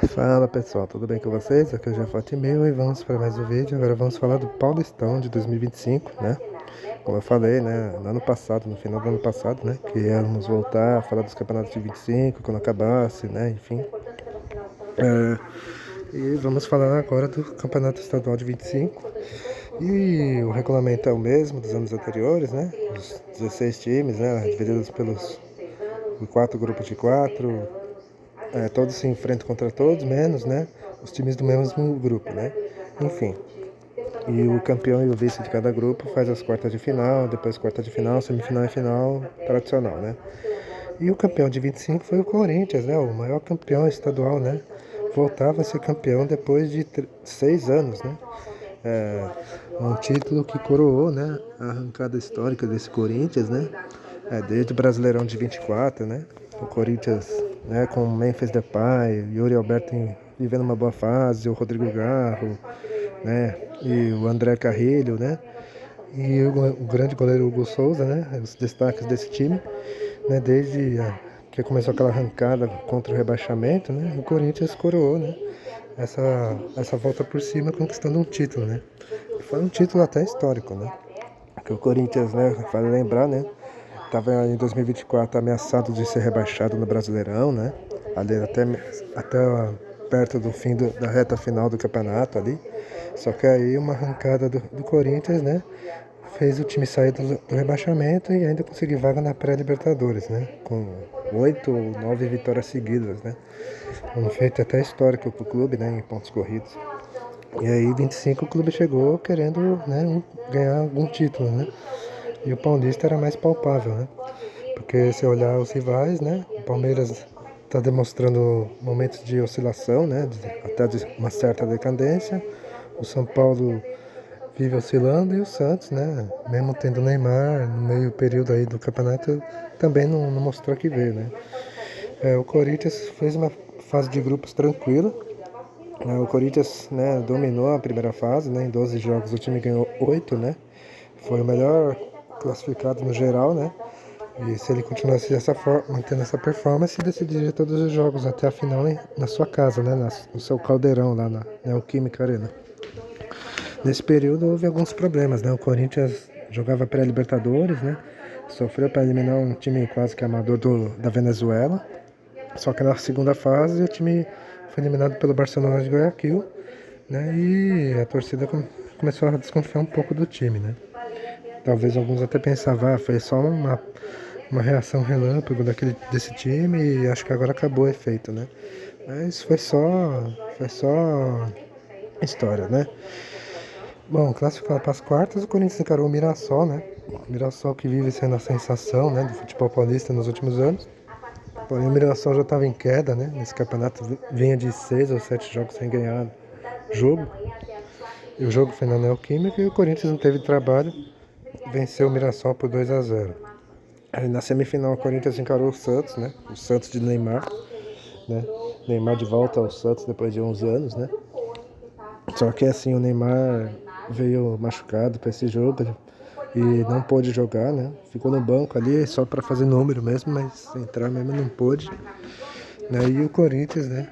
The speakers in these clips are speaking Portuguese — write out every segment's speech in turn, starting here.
Fala pessoal, tudo bem com vocês? Aqui é o Jafat Mil e vamos para mais um vídeo. Agora vamos falar do Paulistão de 2025, né? Como eu falei, né, no ano passado, no final do ano passado, né, que íamos voltar a falar dos campeonatos de 25 quando acabasse, né, enfim. E vamos falar agora do campeonato estadual de 25. E o regulamento é o mesmo dos anos anteriores, né? Os 16 times, né, divididos por 4 grupos de 4. Todos se enfrentam contra todos, menos, né, os times do mesmo grupo, né? Enfim. E o campeão e o vice de cada grupo faz as quartas de final, depois quarta de final, semifinal e final tradicional, né? E o campeão de 25 foi o Corinthians, né? O maior campeão estadual, né? Voltava a ser campeão depois de 6 anos, né? É um título que coroou, né, a arrancada histórica desse Corinthians, né? Desde o Brasileirão de 24, né? O Corinthians, né, com Memphis Depay, Yuri Alberto vivendo uma boa fase, o Rodrigo Garro, né? E o André Carrilho, né? E o grande goleiro Hugo Souza, né? Os destaques desse time, né? Desde que começou aquela arrancada contra o rebaixamento, né? O Corinthians coroou, né? Essa volta por cima conquistando um título, né? Foi um título até histórico, né? Que o Corinthians, né? Vale lembrar, né? Estava em 2024 ameaçado de ser rebaixado no Brasileirão, né? Ali até perto do fim da reta final do campeonato ali. Só que aí uma arrancada do Corinthians, né? Fez o time sair do rebaixamento e ainda conseguir vaga na pré-Libertadores, né? Com 8 ou 9 vitórias seguidas, né? Um feito até histórico para o clube, né? Em pontos corridos. E aí 25 o clube chegou querendo, né, ganhar algum título, né? E o Paulista era mais palpável, né? Porque se olhar os rivais, né? O Palmeiras está demonstrando momentos de oscilação, né? Até de uma certa decadência. O São Paulo vive oscilando e o Santos, né? Mesmo tendo o Neymar no meio período aí do campeonato, também não mostrou que veio, né? O Corinthians fez uma fase de grupos tranquila. O Corinthians, né, dominou a primeira fase, né? Em 12 jogos o time ganhou 8, né? Foi o melhor classificado no geral, né? E se ele continuasse mantendo essa performance, decidiria todos os jogos até a final na sua casa, né? No seu caldeirão lá na Neoquímica Arena. Nesse período houve alguns problemas, né? O Corinthians jogava pré-Libertadores, né? Sofreu para eliminar um time quase que amador da Venezuela. Só que na segunda fase o time foi eliminado pelo Barcelona de Guayaquil, né? E a torcida começou a desconfiar um pouco do time, né? Talvez alguns até pensavam, foi só uma reação relâmpago desse time e acho que agora acabou o efeito, né? Mas foi só história, né? Bom, classificado para as quartas, o Corinthians encarou o Mirassol, né? O Mirassol que vive sendo a sensação, né, do futebol paulista nos últimos anos. Porém, o Mirassol já estava em queda, né? Nesse campeonato vinha de 6 ou 7 jogos sem ganhar jogo. E o jogo foi na Neoquímica e o Corinthians não teve trabalho, venceu o Mirassol por 2-0. Aí na semifinal o Corinthians encarou o Santos, né? O Santos de Neymar, né? Neymar de volta ao Santos depois de 11 anos, né? Só que assim, o Neymar veio machucado para esse jogo e não pôde jogar, né? Ficou no banco ali só para fazer número mesmo, mas entrar mesmo não pôde. Né? E o Corinthians, né?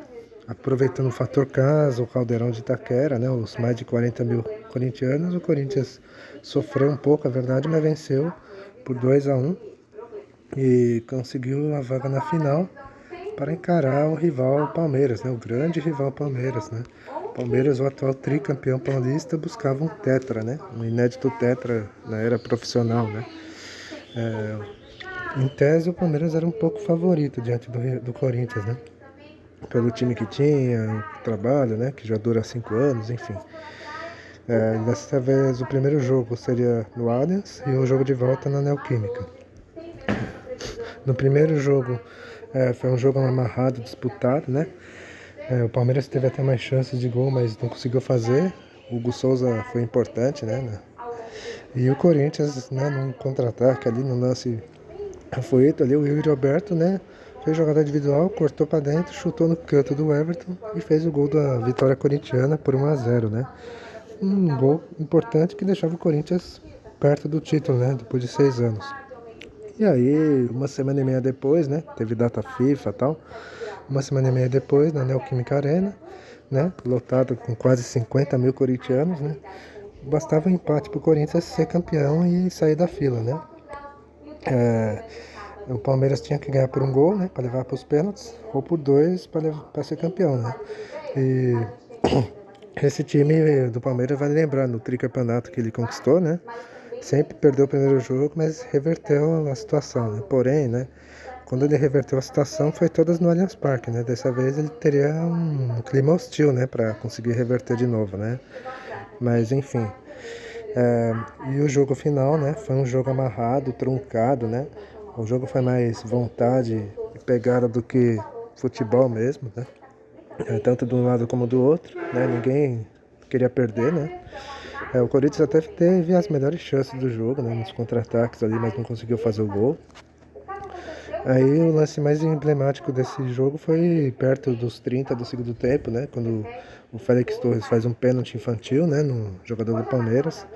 Aproveitando o fator casa, o caldeirão de Itaquera, né? Os mais de 40 mil corintianos, o Corinthians sofreu um pouco, a verdade, mas venceu por 2-1 e conseguiu a vaga na final para encarar o rival Palmeiras, né? O grande rival Palmeiras, né? Palmeiras, o atual tricampeão paulista, buscava um tetra, né? Um inédito tetra na era profissional, né? Em tese, o Palmeiras era um pouco favorito diante do Corinthians, né? Pelo time que tinha, o trabalho, né? Que já dura 5 anos, enfim. Dessa vez, o primeiro jogo seria no Allianz e o jogo de volta na Neoquímica. No primeiro jogo, foi um jogo amarrado, disputado, né? O Palmeiras teve até mais chances de gol, mas não conseguiu fazer. O Hugo Souza foi importante, né? E o Corinthians, né, num contra-ataque ali, no lance afoito ali, o Yuri Alberto, né, fez jogada individual, cortou para dentro, chutou no canto do Everton e fez o gol da vitória corintiana por 1-0, né? Um gol importante que deixava o Corinthians perto do título, né, depois de 6 anos. E aí, uma semana e meia depois, né, teve data FIFA e tal, uma semana e meia depois, na Neoquímica Arena, né? Lotado com quase 50 mil corintianos, né? Bastava um empate para o Corinthians ser campeão e sair da fila, né? O Palmeiras tinha que ganhar por um gol, né? Para levar para os pênaltis, ou por dois para ser campeão, né? E esse time do Palmeiras vai lembrar no tricampeonato que ele conquistou, né? Sempre perdeu o primeiro jogo, mas reverteu a situação, né? Porém, né? Quando ele reverteu a situação, foi todas no Allianz Parque, né? Dessa vez ele teria um clima hostil, né? Para conseguir reverter de novo, né? Mas enfim. E o jogo final, né? Foi um jogo amarrado, truncado, né? O jogo foi mais vontade e pegada do que futebol mesmo, né? Tanto de um lado como do outro, né? Ninguém queria perder, né? O Corinthians até teve as melhores chances do jogo, né? Nos contra-ataques ali, mas não conseguiu fazer o gol. Aí o lance mais emblemático desse jogo foi perto dos 30 do segundo tempo, né? Quando o Félix Torres faz um pênalti infantil, né? No jogador do Palmeiras.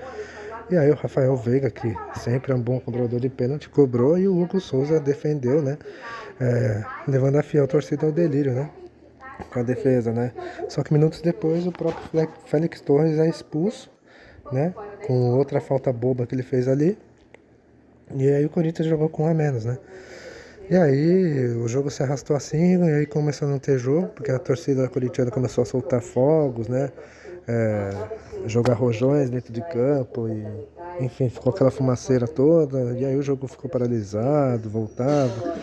E aí o Rafael Veiga, que sempre é um bom cobrador de pênalti, cobrou e o Hugo Souza defendeu, né? Levando a fiel torcida ao delírio, né? Com a defesa, né? Só que minutos depois o próprio Félix Torres é expulso, né? Com outra falta boba que ele fez ali. E aí o Corinthians jogou com um a menos, né? E aí o jogo se arrastou assim, e aí começou a não ter jogo, porque a torcida corintiana começou a soltar fogos, né? Jogar rojões dentro de campo e enfim, ficou aquela fumaceira toda, e aí o jogo ficou paralisado, voltava.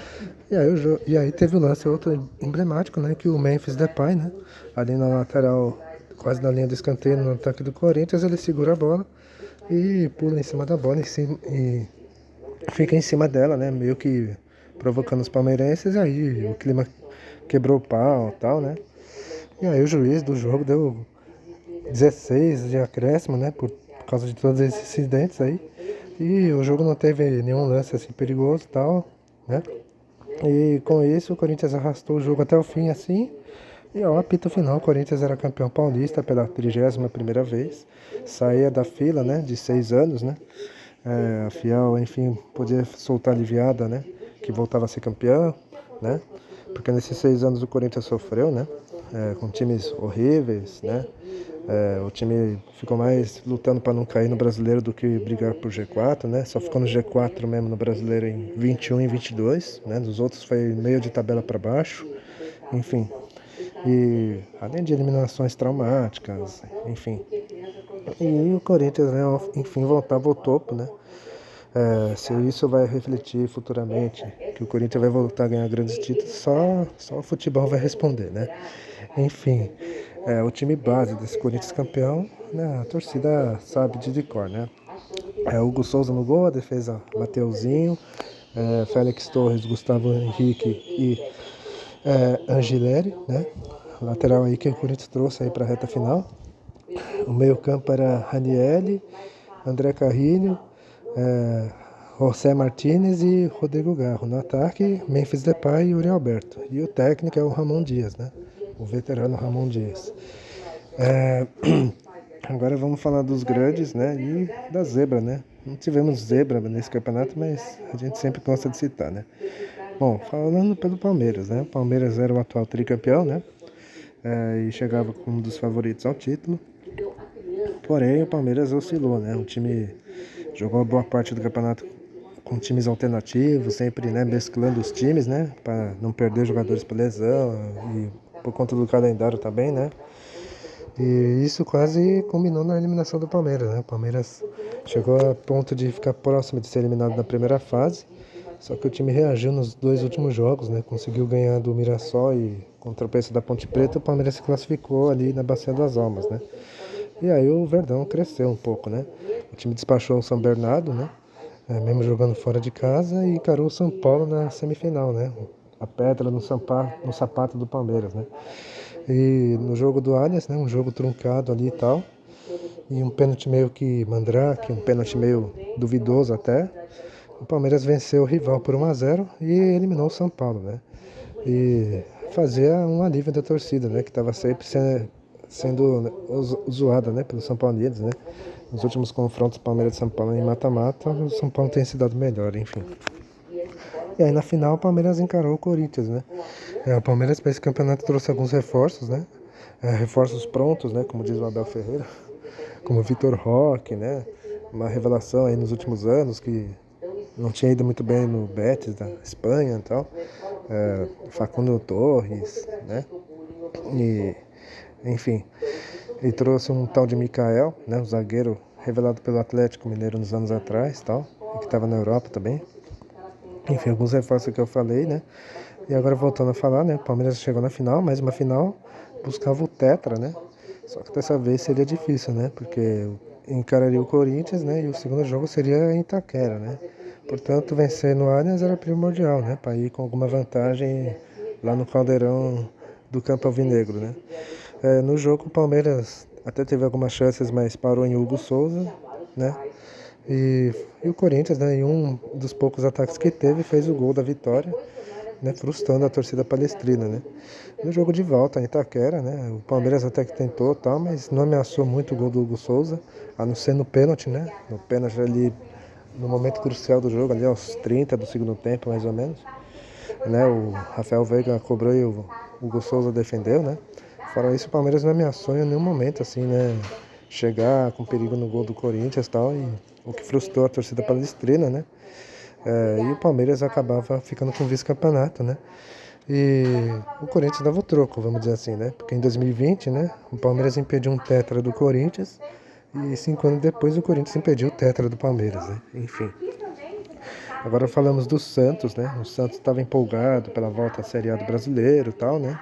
E aí teve o lance outro emblemático, né? Que o Memphis Depay, né? Ali na lateral, quase na linha do escanteio, no ataque do Corinthians, ele segura a bola e pula em cima da bola e fica em cima dela, né? Meio que provocando os palmeirenses, e aí o clima quebrou o pau e tal, né? E aí o juiz do jogo deu 16 de acréscimo, né? Por causa de todos esses incidentes aí. E o jogo não teve nenhum lance assim perigoso e tal, né? E com isso o Corinthians arrastou o jogo até o fim assim. E ao apito final, o Corinthians era campeão paulista pela 31ª vez. Saía da fila, né? De 6 anos, né? A Fiel, enfim, podia soltar aliviada, né? Que voltava a ser campeão, né? Porque nesses 6 anos o Corinthians sofreu, né? Com times horríveis, né? O time ficou mais lutando para não cair no Brasileiro do que brigar por G4, né? Só ficou no G4 mesmo no Brasileiro em 21 e 22, né? Nos outros foi meio de tabela para baixo, enfim. E além de eliminações traumáticas, enfim. E o Corinthians, né, enfim, voltava ao topo, né? Se isso vai refletir futuramente, que o Corinthians vai voltar a ganhar grandes títulos, só o futebol vai responder, né? Enfim, o time base desse Corinthians campeão, né, a torcida sabe de cor, né? Hugo Souza no gol, a defesa Mateuzinho, Félix Torres, Gustavo Henrique e Angileri, né? Lateral aí que o Corinthians trouxe aí para a reta final. O meio campo era Ranieri, André Carrilho, José Martínez e Rodrigo Garro. No ataque, Memphis Depay e Uri Alberto. E o técnico é o Ramon Dias, né? O veterano Ramon Dias. Agora vamos falar dos grandes, né? E da zebra, né? Não tivemos zebra nesse campeonato, mas a gente sempre gosta de citar, né? Bom, falando pelo Palmeiras, né? O Palmeiras era o atual tricampeão, né? E chegava como um dos favoritos ao título. Porém, o Palmeiras oscilou, né? O time jogou boa parte do campeonato com times alternativos, sempre, né, mesclando os times, né? Para não perder jogadores por lesão e por conta do calendário também, né? E isso quase culminou na eliminação do Palmeiras, né? O Palmeiras chegou a ponto de ficar próximo de ser eliminado na primeira fase, só que o time reagiu nos 2 últimos jogos, né? Conseguiu ganhar do Mirassol e com o tropeço da Ponte Preta, o Palmeiras se classificou ali na Bacia das Almas, né? E aí o Verdão cresceu um pouco, né? O time despachou o São Bernardo, né? Mesmo jogando fora de casa, e encarou o São Paulo na semifinal, né? A pedra no sapato do Palmeiras, né? E no jogo do Allianz, né? Um jogo truncado ali e tal. E um pênalti meio que mandrake, um pênalti meio duvidoso até. O Palmeiras venceu o rival por 1-0 e eliminou o São Paulo, né? E fazia um alívio da torcida, né? Que estava sempre sendo zoada, né? Pelos São Paulinos, né? Nos últimos confrontos Palmeiras e São Paulo em mata-mata, o São Paulo tem se dado melhor, enfim. E aí na final o Palmeiras encarou o Corinthians, né? O Palmeiras para esse campeonato trouxe alguns reforços, né? Reforços prontos, né? Como diz o Abel Ferreira, como o Vitor Roque, né? Uma revelação aí nos últimos anos que não tinha ido muito bem no Betis da Espanha e tal. Facundo Torres, né? E, enfim, ele trouxe um tal de Mikael, né? Um zagueiro revelado pelo Atlético Mineiro nos anos atrás, tal, e que estava na Europa também. Enfim, alguns reforços que eu falei, né? E agora voltando a falar, né? O Palmeiras chegou na final, mais uma final, buscava o Tetra, né? Só que dessa vez seria difícil, né? Porque encararia o Corinthians, né? E o segundo jogo seria em Itaquera, né? Portanto, vencer no Allianz era primordial, né? Para ir com alguma vantagem lá no caldeirão do campo alvinegro, né? No jogo, o Palmeiras até teve algumas chances, mas parou em Hugo Souza, né? E o Corinthians, né, em um dos poucos ataques que teve, fez o gol da vitória, né, frustrando a torcida palestrina, né. No jogo de volta em Itaquera, né, o Palmeiras até que tentou, tal, mas não ameaçou muito o gol do Hugo Souza, a não ser no pênalti, né, no pênalti ali, no momento crucial do jogo, ali aos 30 do segundo tempo, mais ou menos, né, o Rafael Veiga cobrou e o Hugo Souza defendeu, né. Fora isso, o Palmeiras não ameaçou em nenhum momento, assim, né, chegar com perigo no gol do Corinthians e tal, e o que frustrou a torcida palestrina, né? E o Palmeiras acabava ficando com o vice-campeonato, né? E o Corinthians dava o troco, vamos dizer assim, né? Porque em 2020, né, o Palmeiras impediu um tetra do Corinthians e 5 anos depois o Corinthians impediu o tetra do Palmeiras, né? Enfim. Agora falamos do Santos, né? O Santos estava empolgado pela volta à Série A do Brasileiro e tal, né?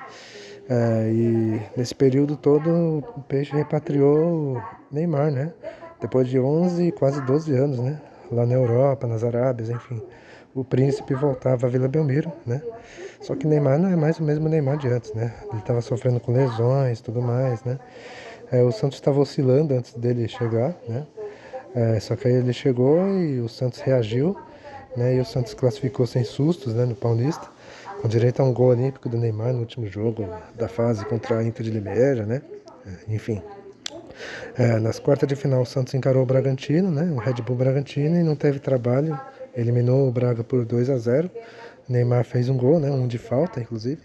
E nesse período todo o Peixe repatriou o Neymar, né? Depois de 11, quase 12 anos, né? Lá na Europa, nas Arábias, enfim. O príncipe voltava a Vila Belmiro, né? Só que Neymar não é mais o mesmo Neymar de antes, né? Ele estava sofrendo com lesões e tudo mais, né? O Santos estava oscilando antes dele chegar, né? Só que aí ele chegou e o Santos reagiu, né? E o Santos classificou sem sustos, né? No Paulista, com direito a um gol olímpico do Neymar no último jogo da fase contra a Inter de Limeira, né? Enfim. Nas quartas de final, o Santos encarou o Bragantino, né? O Red Bull Bragantino, e não teve trabalho. Eliminou o Braga por 2-0. Neymar fez um gol, né? Um de falta, inclusive.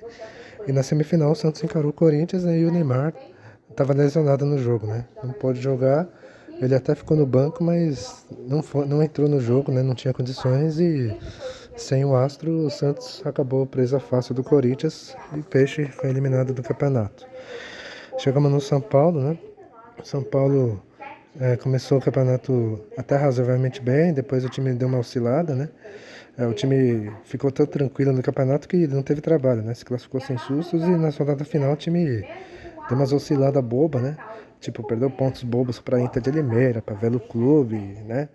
E na semifinal, o Santos encarou o Corinthians, né? E o Neymar estava lesionado no jogo, né? Não pôde jogar. Ele até ficou no banco, mas não entrou no jogo, né? Não tinha condições e sem o Astro, o Santos acabou presa fácil do Corinthians e o Peixe foi eliminado do campeonato. Chegamos no São Paulo, né? São Paulo começou o campeonato até razoavelmente bem, depois o time deu uma oscilada, né? O time ficou tão tranquilo no campeonato que não teve trabalho, né? Se classificou sem sustos e na rodada final o time deu umas osciladas bobas, né? Tipo, perdeu pontos bobos para Inter de Limeira, para Velo Clube, né?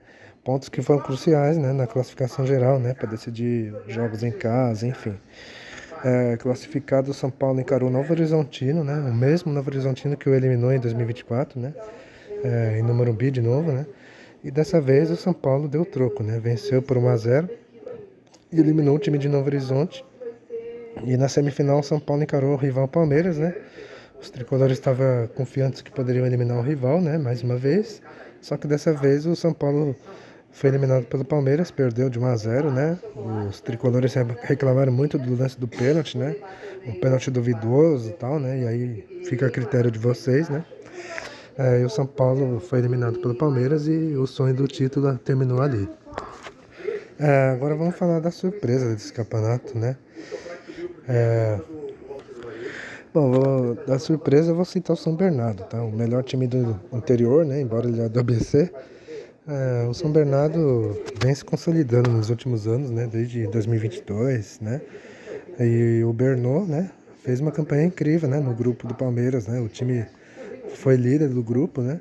Pontos que foram cruciais, né, na classificação geral, né, para decidir jogos em casa, enfim. Classificado, o São Paulo encarou o Novo Horizontino, né, o mesmo Novo Horizontino que o eliminou em 2024, né, em no Morumbi de novo, né. E dessa vez o São Paulo deu troco, né, venceu por 1-0 e eliminou o time de Novo Horizonte. E na semifinal o São Paulo encarou o rival Palmeiras, né. Os tricolores estavam confiantes que poderiam eliminar o rival, né, mais uma vez. Só que dessa vez o São Paulo foi eliminado pelo Palmeiras, perdeu de 1-0, né? Os tricolores reclamaram muito do lance do pênalti, né? Um pênalti duvidoso e tal, né? E aí fica a critério de vocês, né? E o São Paulo foi eliminado pelo Palmeiras e o sonho do título terminou ali. Agora vamos falar da surpresa desse campeonato, né? Bom, da surpresa eu vou citar o São Bernardo, tá? O melhor time do interior, né? Embora ele é do ABC. O São Bernardo vem se consolidando nos últimos anos, né? Desde 2022, né? E o Bernô, né? Fez uma campanha incrível, né? No grupo do Palmeiras, né? O time foi líder do grupo, né?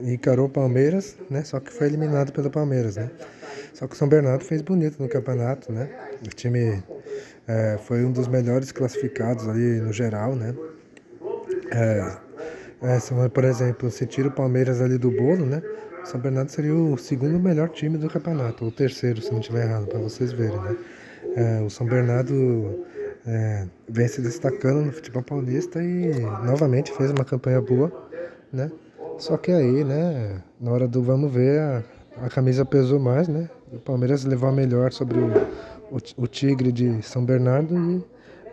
Encarou o Palmeiras, né? Só que foi eliminado pelo Palmeiras, né? Só que o São Bernardo fez bonito no campeonato, né? O time foi um dos melhores classificados ali no geral, né? Por exemplo, se tira o Palmeiras ali do bolo, né? O São Bernardo seria o segundo melhor time do campeonato, ou o terceiro, se não estiver errado, para vocês verem, né? O São Bernardo vem se destacando no futebol paulista e novamente fez uma campanha boa, né? Só que aí, né, na hora do vamos ver, a camisa pesou mais, né? O Palmeiras levou a melhor sobre o Tigre de São Bernardo e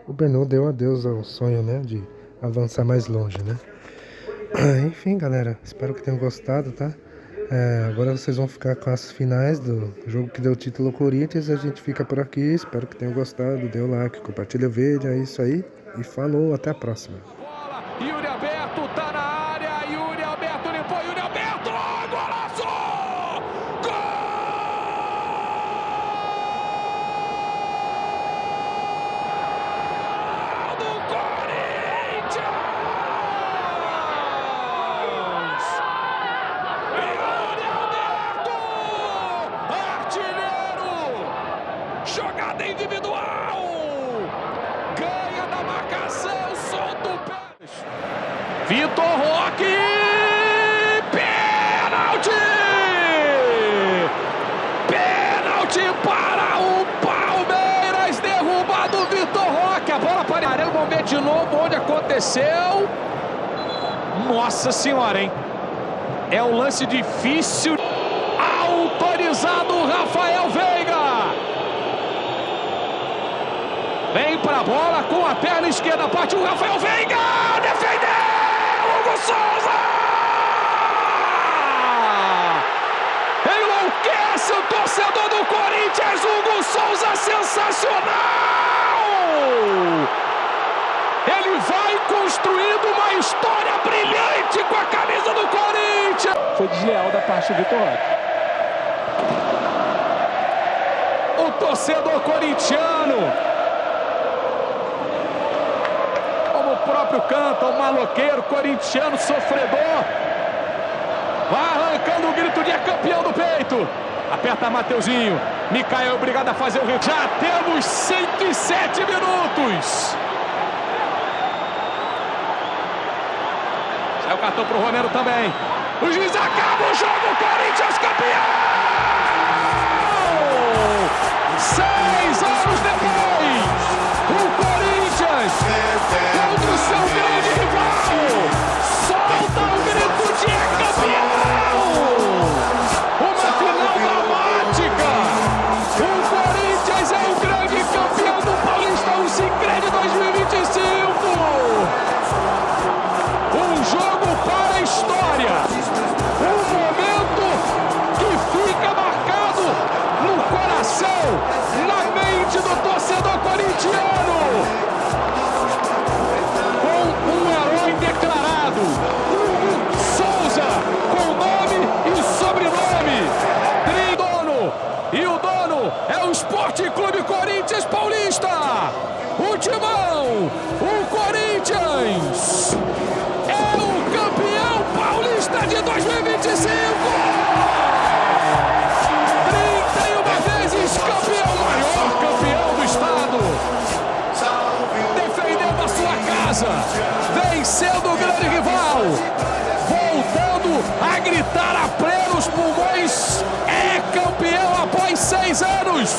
o Bernô deu adeus ao sonho, né, de avançar mais longe, né? Enfim, galera, espero que tenham gostado, tá? Agora vocês vão ficar com as finais do jogo que deu título ao Corinthians. A gente fica por aqui, espero que tenham gostado. Dê o like, compartilha o vídeo, é isso aí. E falou, até a próxima. Yuri Alberto tá na área, Yuri Alberto limpou, Yuri Alberto, golaço! Gol do Corinthians! Yuri Alberto, artilheiro, jogada individual, ganha da marcação, solta o pé. Vitor Roque, pênalti! Pênalti para o Palmeiras, derrubado o Vitor Roque. A bola para Arão, vamos ver de novo onde aconteceu. Nossa senhora, hein? É um lance difícil. Autorizado o Rafael Veiga. Vem para a bola com a perna esquerda, parte o Rafael Veiga, defendeu! Hugo Souza! Enlouquece o torcedor do Corinthians, Hugo Souza, sensacional! Ele vai construindo uma história brilhante com a camisa do Corinthians! Foi desleal da parte do Vitor Roque. O torcedor corintiano, o próprio canta, o maloqueiro corintiano sofredor, vai arrancando o grito de é campeão do peito. Aperta Mateuzinho, Micael é obrigado a fazer o retorno. Já temos 107 minutos. Sai o cartão pro Romero também. O juiz acaba o jogo, Corinthians campeão! 6 anos depois, o Corinthians, contra o seu grande rival, solta o grito de é campeão! Uma final dramática! O Corinthians é o grande campeão do Paulista, o Sicredi 2025! Um jogo para a história! Um momento que fica marcado no coração, na mente do torcedor corintiano! E o dono é o Esporte Clube Corinthians Paulista. O Timão, o Corinthians, é o campeão paulista de 2025. 31 vezes campeão, maior campeão do estado. Defendendo a sua casa, vencendo o grande rival, voltando a gritar a plenos pulmões, é campeão após 6 anos.